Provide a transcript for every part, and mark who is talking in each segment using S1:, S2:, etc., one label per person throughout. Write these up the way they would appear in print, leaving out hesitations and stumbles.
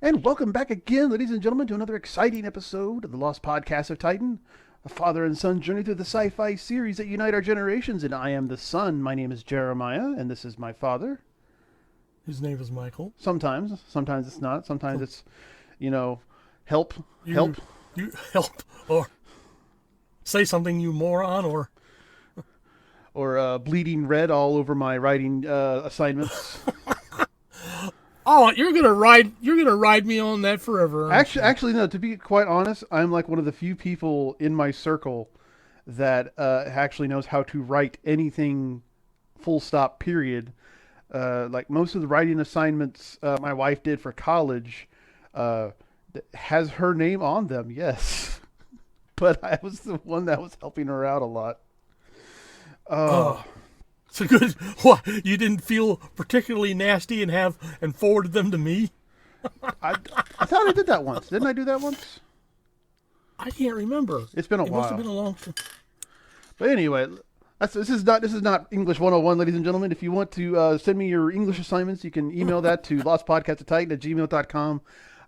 S1: And welcome back again, ladies and gentlemen, to another exciting episode of the Lost Podcast of Titan, a father and son journey through the sci-fi series that unite our generations. And I am the son. My name is Jeremiah, and this is my father.
S2: His name is Michael.
S1: Sometimes it's not. Sometimes it's, help,
S2: You,
S1: help,
S2: you help or say something, you moron,
S1: or bleeding red all over my writing assignments.
S2: oh, you're gonna ride me on that forever.
S1: Actually, no. To be quite honest, I'm like one of the few people in my circle that actually knows how to write anything, full stop, period. Like most of the writing assignments my wife did for college has her name on them, yes. But I was the one that was helping her out a lot.
S2: Oh, so good. What, you didn't feel particularly nasty and forwarded them to me?
S1: I thought I did that once. Didn't I do that once?
S2: I can't remember.
S1: It's been a
S2: It
S1: while.
S2: must have been a long time.
S1: But anyway, this is not English 101, ladies and gentlemen. If you want to send me your English assignments, you can email that to lostpodcastattititan@gmail.com.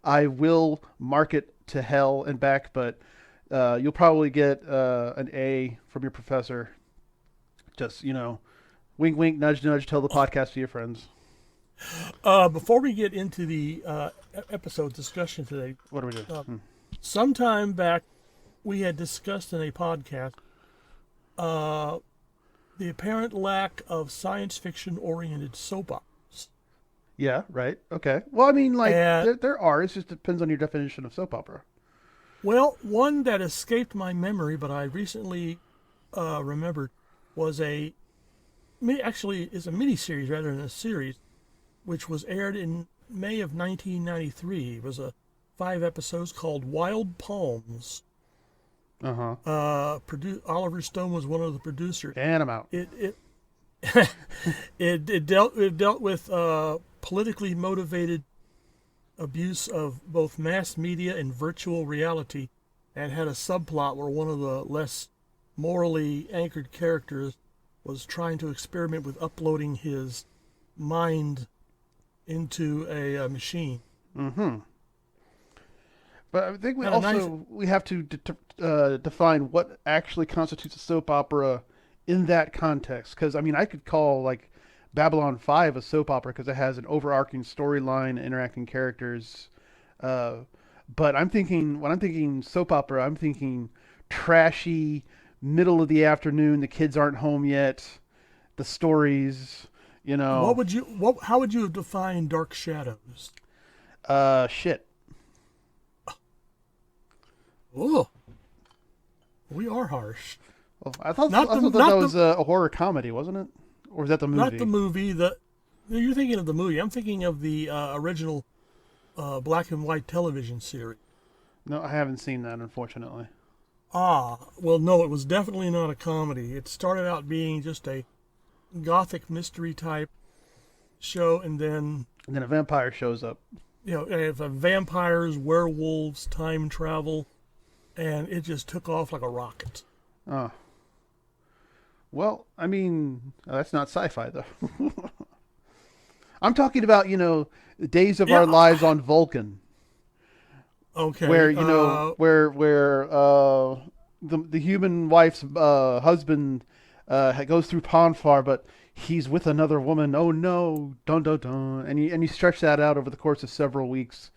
S1: I will mark it to hell and back, but you'll probably get an A from your professor. Just, wink, wink, nudge, nudge, tell the podcast to your friends.
S2: Before we get into the episode discussion today,
S1: What do we do?
S2: sometime back we had discussed in a podcast the apparent lack of science fiction oriented soap operas.
S1: Yeah, right. Okay. Well, I mean, like,
S2: And,
S1: there are. It just depends on your definition of soap opera.
S2: well, one that escaped my memory, but I recently remembered, was actually is a miniseries rather than a series, which was aired in May of 1993. It was 5 episodes called Wild Palms.
S1: Uh-huh.
S2: Oliver Stone was one of the producers.
S1: And I'm out.
S2: It it dealt with politically motivated abuse of both mass media and virtual reality, and had a subplot where one of the less morally anchored characters was trying to experiment with uploading his mind into a machine.
S1: Mm-hmm. But I think
S2: Had a nice-
S1: we have to define what actually constitutes a soap opera in that context. Because I mean, I could call like Babylon 5 a soap opera because it has an overarching storyline, interacting characters. But when I'm thinking soap opera, I'm thinking trashy, middle of the afternoon. The kids aren't home yet. The stories,
S2: How would you define Dark Shadows?
S1: Shit.
S2: Oh, we are harsh.
S1: Well, I thought
S2: Not the-
S1: that
S2: not
S1: was a horror comedy, wasn't it? Or was that the movie?
S2: Not the movie. You're thinking of the movie. I'm thinking of the original black and white television series.
S1: No, I haven't seen that, unfortunately.
S2: Ah, well, no, it was definitely not a comedy. It started out being just a gothic mystery type show, and then
S1: And then a vampire shows up.
S2: if vampires, werewolves, time travel, and it just took off like a rocket.
S1: Oh. Well, I mean, that's not sci-fi, though. I'm talking about, the days of our lives on Vulcan.
S2: Okay,
S1: Where, where the human wife's husband goes through Ponfar, but he's with another woman. Oh no, dun dun dun. And you stretch that out over the course of several weeks.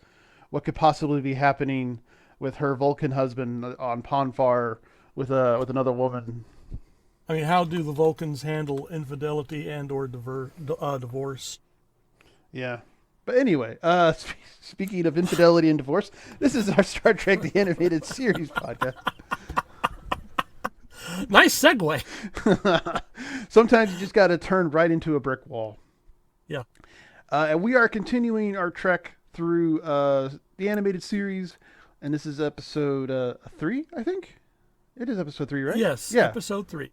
S1: What could possibly be happening with her Vulcan husband on Ponfar with another woman?
S2: I mean, how do the Vulcans handle infidelity and/or divorce?
S1: Yeah. But anyway, speaking of infidelity and divorce, this is our Star Trek the Animated Series podcast.
S2: Nice segue.
S1: Sometimes you just got to turn right into a brick wall.
S2: Yeah.
S1: And we are continuing our trek through the animated series, and this is episode 3, I think? It is episode 3, right?
S2: Yes,
S1: Yeah.
S2: episode 3.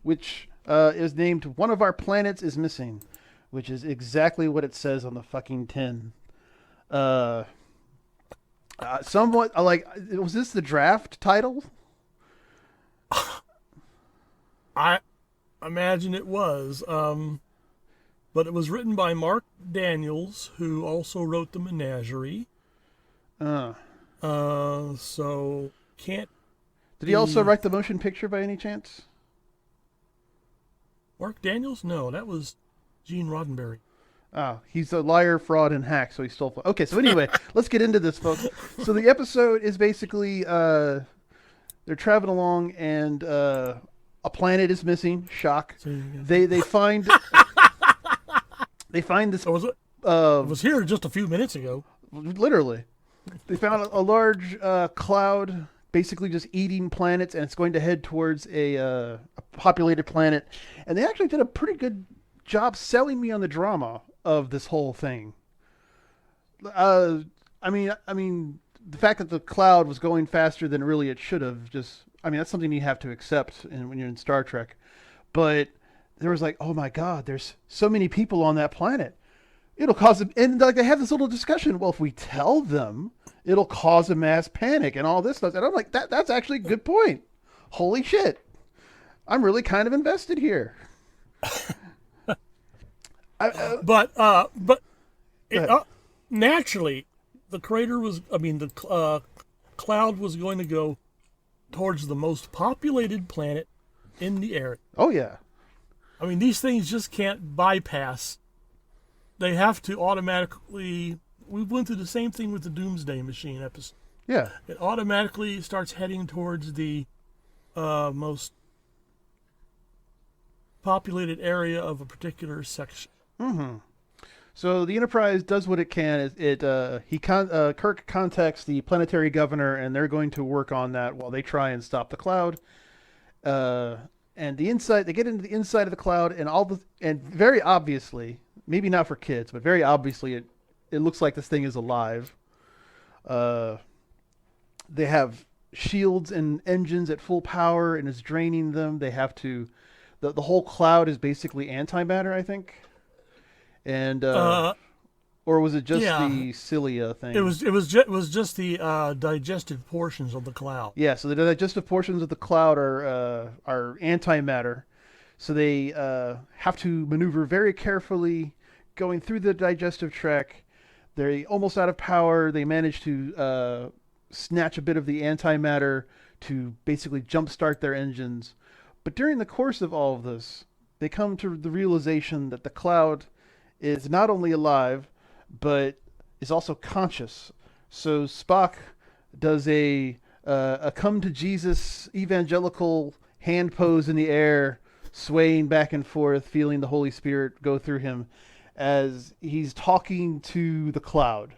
S1: Which is named One of Our Planets is Missing, which is exactly what it says on the fucking tin. Somewhat, was this the draft title?
S2: I imagine it was. But it was written by Mark Daniels, who also wrote The Menagerie.
S1: Uh,
S2: So can't
S1: did he also
S2: be
S1: write the motion picture by any chance?
S2: Mark Daniels? No, that was Gene Roddenberry.
S1: Oh, he's a liar, fraud, and hack, so he stole. Okay, so anyway, let's get into this, folks. So the episode is basically they're traveling along, and a planet is missing. Shock.
S2: So
S1: They find this
S2: it was it
S1: uh,
S2: was here just a few minutes ago.
S1: literally. They found a large cloud, basically just eating planets, and it's going to head towards a populated planet. And they actually did a pretty good job selling me on the drama of this whole thing. Uh, I mean, the fact that the cloud was going faster than really it should have, I mean, that's something you have to accept when you're in Star Trek. But there was like, oh my God, there's so many people on that planet. It'll cause them, and like they have this little discussion. Well, if we tell them, it'll cause a mass panic and all this stuff. And I'm like, that's actually a good point. Holy shit, I'm really kind of invested here.
S2: But
S1: Go
S2: it,
S1: ahead.
S2: naturally, the crater was. I mean, the cloud was going to go towards the most populated planet in the area.
S1: Oh yeah,
S2: I mean, these things just can't bypass. They have to automatically. We went through the same thing with the Doomsday Machine episode.
S1: yeah.
S2: It automatically starts heading towards the most populated area of a particular section.
S1: So the Enterprise does what it can. Kirk contacts the planetary governor, and they're going to work on that while they try and stop the cloud. And they get into the inside of the cloud, and very obviously, maybe not for kids, but very obviously, it looks like this thing is alive. Uh, they have shields and engines at full power, and is draining them. They have to. The whole cloud is basically antimatter, I think. And or was it just
S2: Yeah,
S1: the cilia thing?
S2: it was just the digestive portions of the cloud.
S1: Yeah, so the digestive portions of the cloud are antimatter, so they have to maneuver very carefully, going through the digestive tract. They're almost out of power. They manage to snatch a bit of the antimatter to basically jumpstart their engines. But during the course of all of this, they come to the realization that the cloud is not only alive, but is also conscious. So Spock does a come to Jesus evangelical hand pose in the air, swaying back and forth, feeling the Holy Spirit go through him as he's talking to the cloud,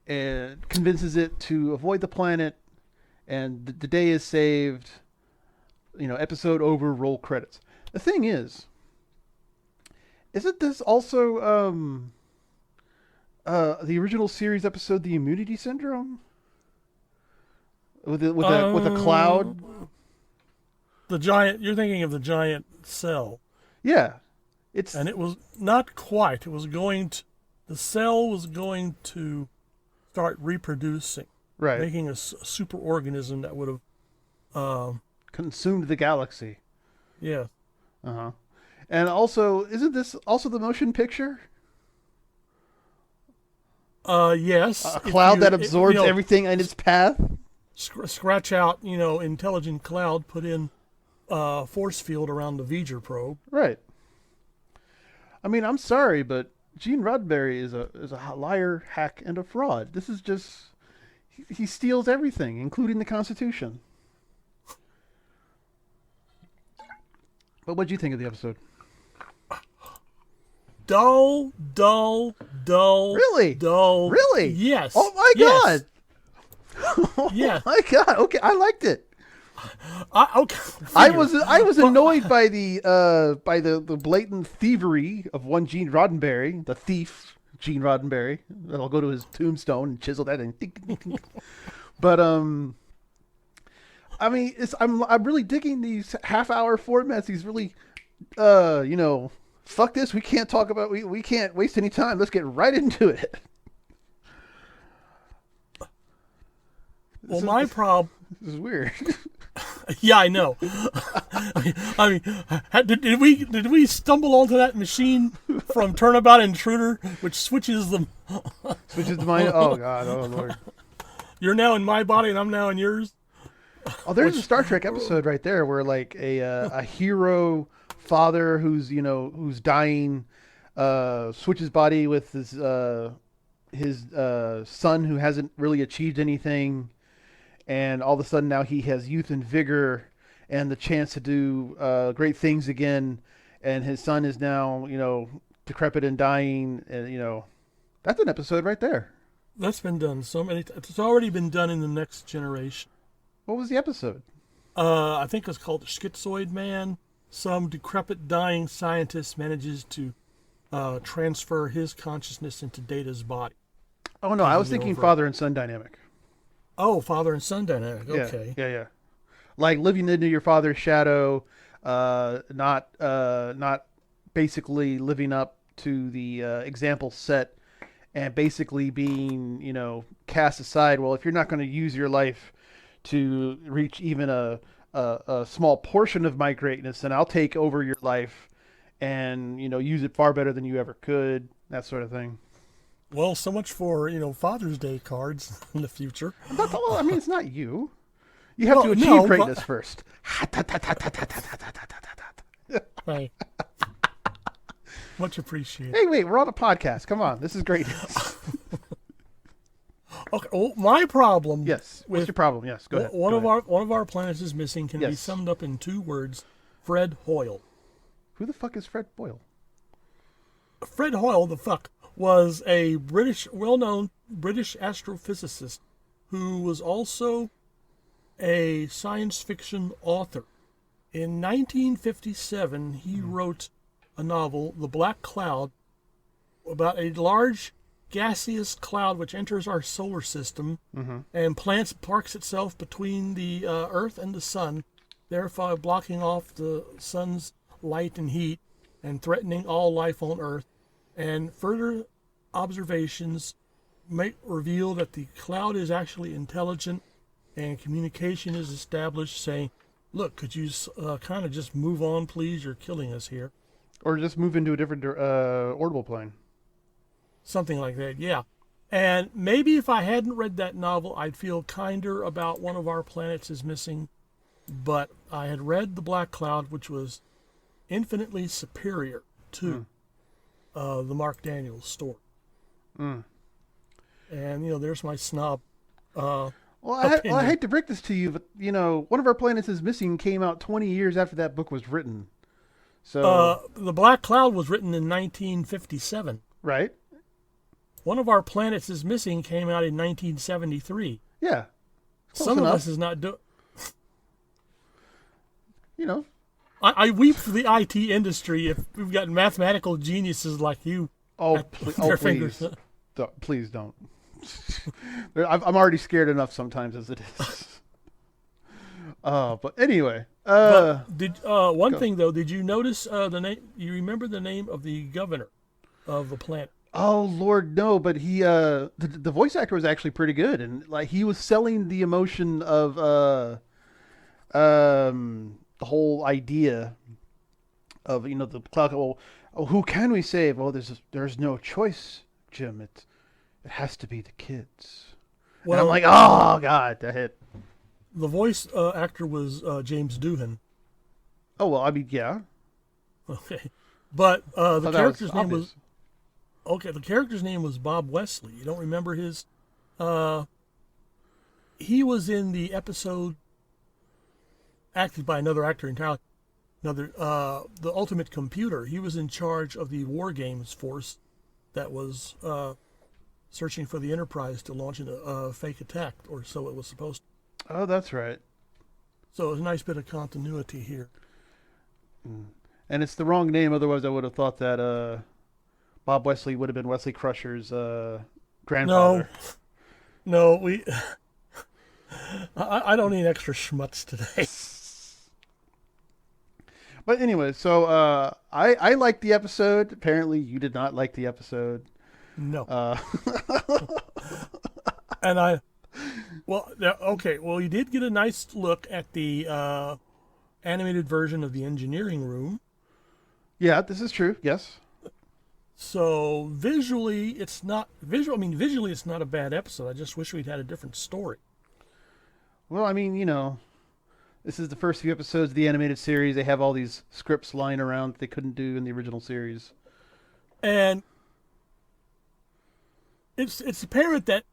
S1: and convinces it to avoid the planet, and the day is saved. Episode over, roll credits. The thing is, isn't this also the original series episode, The Immunity Syndrome? With a cloud?
S2: The giant. You're thinking of the giant cell,
S1: Yeah. It's
S2: and it was not quite. It was going to. The cell was going to start reproducing,
S1: right.
S2: making a superorganism that would have.
S1: Consumed the galaxy.
S2: Yeah.
S1: Uh-huh. And also, isn't this also the motion picture?
S2: Yes.
S1: A cloud that absorbs everything in its path?
S2: Scratch out, intelligent cloud, put in force field around the V'ger probe.
S1: Right. I mean, I'm sorry, but Gene Roddenberry is a liar, hack, and a fraud. This is just he steals everything, including the Constitution. But what do you think of the episode?
S2: Dull, dull, dull.
S1: Really?
S2: Dull.
S1: Really?
S2: Yes.
S1: Oh my
S2: Yes.
S1: God. Oh
S2: Yes.
S1: my God. Okay, I liked it.
S2: Okay.
S1: I was annoyed by the blatant thievery of one Gene Roddenberry, the thief Gene Roddenberry. I'll go to his tombstone and chisel that in. But I mean, I'm really digging these half-hour formats. These really, fuck this. We can't talk about we can't waste any time. Let's get right into it.
S2: Well, my problem.
S1: This is weird.
S2: Yeah, I know. Did we stumble onto that machine from Turnabout Intruder, which switches them?
S1: Switches to mine. Oh God. Oh Lord.
S2: You're now in my body, and I'm now in yours.
S1: Oh, there's a
S2: Which,
S1: Star Trek episode right there where like a hero father who's dying switches body with his son who hasn't really achieved anything, and all of a sudden now he has youth and vigor and the chance to do great things again, and his son is now decrepit and dying, and that's an episode right there.
S2: that's been done so many. It's already been done in the Next Generation.
S1: What was the episode?
S2: I think it's called the Schizoid Man. Some decrepit, dying scientist manages to transfer his consciousness into Data's body.
S1: Oh no, I was thinking father and son dynamic.
S2: Oh, father and son dynamic. Okay.
S1: Yeah. Like living into your father's shadow, not basically living up to the example set, and basically being cast aside. Well, if you're not going to use your life to reach even a small portion of my greatness, then I'll take over your life and use it far better than you ever could. That sort of thing.
S2: Well, so much for Father's Day cards in the future.
S1: Well, I mean, it's not you. You have
S2: Well,
S1: to achieve
S2: no,
S1: greatness first.
S2: Right. Much appreciated.
S1: Hey, wait, we're on a podcast. Come on, this is great.
S2: Okay. Well, my problem.
S1: Yes. What's your problem? Yes. Go ahead.
S2: One of our planets is missing can be summed up in 2 words: Fred Hoyle.
S1: Who the fuck is Fred Boyle?
S2: Fred Hoyle, was a well-known British astrophysicist who was also a science fiction author. In 1957, he wrote a novel, The Black Cloud, about a large gaseous cloud which enters our solar system and parks itself between the Earth and the Sun, therefore blocking off the Sun's light and heat and threatening all life on Earth. And further observations may reveal that the cloud is actually intelligent, and communication is established saying, look, could you kind of just move on, please? You're killing us here.
S1: Or just move into a different orbital plane.
S2: Something like that, yeah. And maybe if I hadn't read that novel, I'd feel kinder about One of Our Planets is Missing. But I had read The Black Cloud, which was infinitely superior to the Mark Daniels story. And, there's my snob
S1: Well, I hate to break this to you, but, One of Our Planets is Missing came out 20 years after that book was written. So
S2: The Black Cloud was written in 1957.
S1: Right.
S2: One of Our Planets is Missing came out in 1973.
S1: Yeah.
S2: Some of us is not doing... I weep for the IT industry if we've got mathematical geniuses like you.
S1: Please. Please don't. I'm already scared enough sometimes as it is. But anyway.
S2: One thing, though, did you notice the name? You remember the name of the governor of the planet?
S1: Oh Lord, no! But he, the voice actor was actually pretty good, and like he was selling the emotion of the whole idea of the cloud. Well, who can we save? Well, there's no choice, Jim. It has to be the kids. Well, and I'm like, oh God, that hit.
S2: The voice actor was James Doohan.
S1: Oh well, I mean, yeah.
S2: Okay, but the character's name was. Okay, the character's name was Bob Wesley. You don't remember his? He was in the episode acted by another actor entirely. The Ultimate Computer. He was in charge of the War Games force that was searching for the Enterprise to launch a fake attack, or so it was supposed to.
S1: Oh, that's right.
S2: So it was a nice bit of continuity here.
S1: And it's the wrong name. Otherwise, I would have thought that Bob Wesley would have been Wesley Crusher's grandfather.
S2: No, I don't need extra schmutz today.
S1: But anyway, so I liked the episode. Apparently, you did not like the episode.
S2: No. And Well, okay. Well, you did get a nice look at the animated version of the engineering room.
S1: Yeah, this is true. Yes.
S2: So visually, it's not visual. I mean, visually, it's not a bad episode. I just wish we'd had a different story.
S1: Well, I mean, this is the first few episodes of the animated series. They have all these scripts lying around that they couldn't do in the original series.
S2: And it's apparent that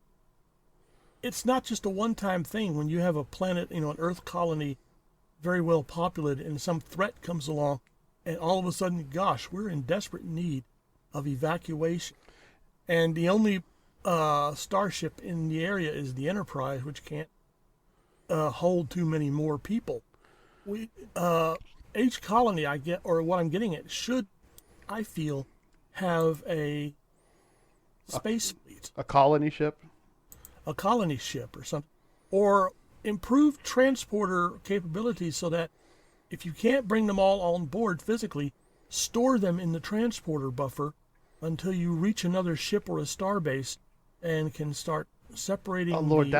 S2: it's not just a one-time thing. When you have a planet, an Earth colony, very well populated, and some threat comes along, and all of a sudden, gosh, we're in desperate need of evacuation. And the only starship in the area is the Enterprise, which can't hold too many more people. We each colony, I get, or what I'm getting at, should, I feel, have a space fleet,
S1: A colony ship.
S2: a colony ship or something, or improved transporter capabilities so that if you can't bring them all on board physically, store them in the transporter buffer until you reach another ship or a starbase and can start separating.
S1: Oh Lord,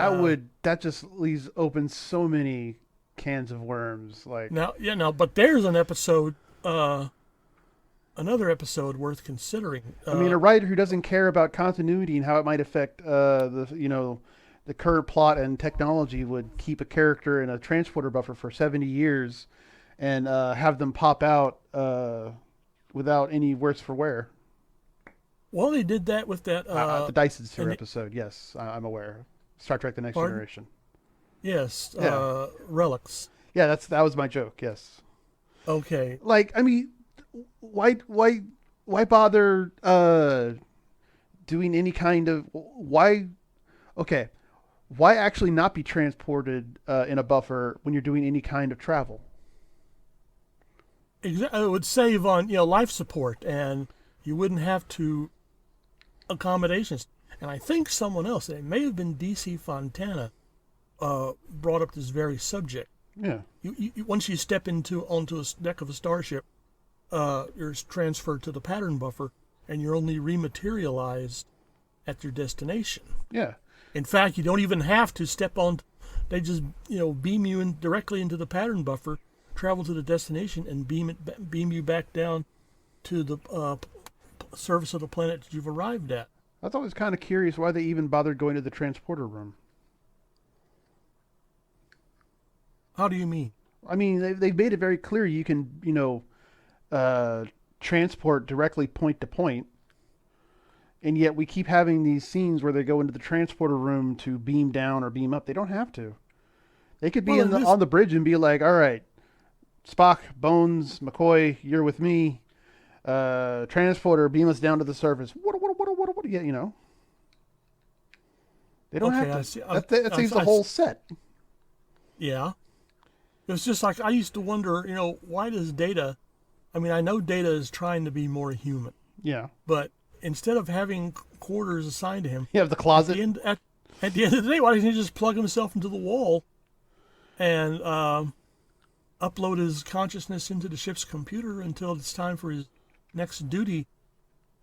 S1: that just leaves open so many cans of worms. Like,
S2: but there's an episode, another episode worth considering.
S1: I mean, a writer who doesn't care about continuity and how it might affect the current plot and technology would keep a character in a transporter buffer for 70 years and have them pop out without any worse for wear.
S2: Well, they did that with that.
S1: The Dyson Sphere episode, yes, I'm aware. Star Trek: The Next
S2: Pardon?
S1: Generation.
S2: Yes,
S1: Yeah.
S2: relics.
S1: Yeah, that was my joke. Yes.
S2: Okay.
S1: Like, I mean, why bother doing any kind of why? Okay, why actually not be transported in a buffer when you're doing any kind of travel?
S2: It would save on life support, and you wouldn't have to accommodations. And I think someone else, it may have been DC Fontana, brought up this very subject.
S1: Yeah.
S2: Once you step onto a deck of a starship, you're transferred to the pattern buffer, and you're only rematerialized at your destination.
S1: Yeah.
S2: In fact, you don't even have to step on. They just beam you in directly into the pattern buffer, travel to the destination, and beam you back down to the surface of the planet that you've arrived at.
S1: I was always kind of curious why they even bothered going to the transporter room.
S2: How do you mean?
S1: I mean, they've made it very clear you can, transport directly point to point, and yet we keep having these scenes where they go into the transporter room to beam down or beam up. They don't have to. They could be on the bridge and be like, "All right, Spock, Bones, McCoy, you're with me. Transporter, beam us down to the surface." What? Yeah. They don't have to. That saves the whole set.
S2: Yeah. It's just like I used to wonder, why does Data, I mean, I know Data is trying to be more human.
S1: Yeah.
S2: But instead of having quarters assigned to him,
S1: you have the closet.
S2: At the end of the day, why doesn't he just plug himself into the wall and upload his consciousness into the ship's computer until it's time for his next duty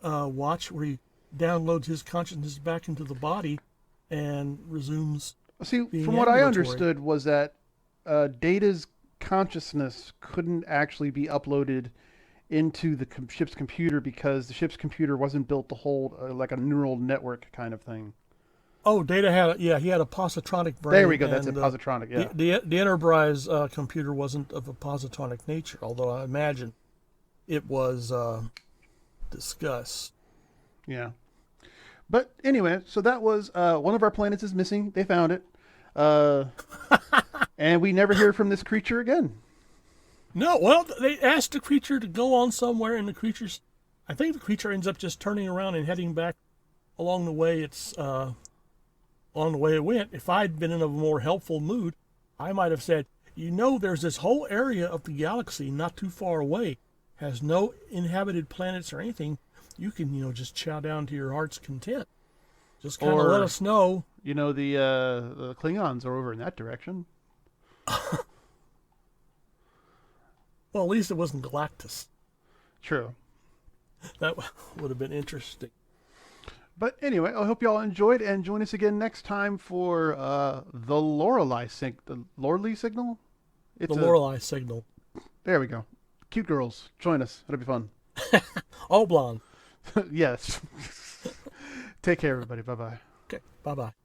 S2: watch, where he downloads his consciousness back into the body and resumes.
S1: See,
S2: being
S1: from what I
S2: ambulatory.
S1: understood was that Data's consciousness couldn't actually be uploaded into the ship's computer because the ship's computer wasn't built to hold like a neural network kind of thing.
S2: Oh, Data had he had a positronic brain.
S1: There we go. That's a positronic. Yeah.
S2: The Enterprise computer wasn't of a positronic nature, although I imagine it was discussed.
S1: Yeah. But anyway, so that was one of our planets is missing. They found it. And we never hear from this creature again.
S2: No, well, they asked the creature to go on somewhere, and I think the creature ends up just turning around and heading back along the way it went. If I'd been in a more helpful mood, I might have said, there's this whole area of the galaxy not too far away, has no inhabited planets or anything. You can, just chow down to your heart's content. Just kind of let us know.
S1: The Klingons are over in that direction.
S2: Well, at least it wasn't Galactus.
S1: True.
S2: That would have been interesting.
S1: But anyway, I hope y'all enjoyed and join us again next time for the Lorelei signal.
S2: The
S1: It's a
S2: Lorelei signal.
S1: There we go. Cute girls, join us. It'll be fun.
S2: All blonde.
S1: Yes. Take care, everybody. Bye bye.
S2: Okay. Bye bye.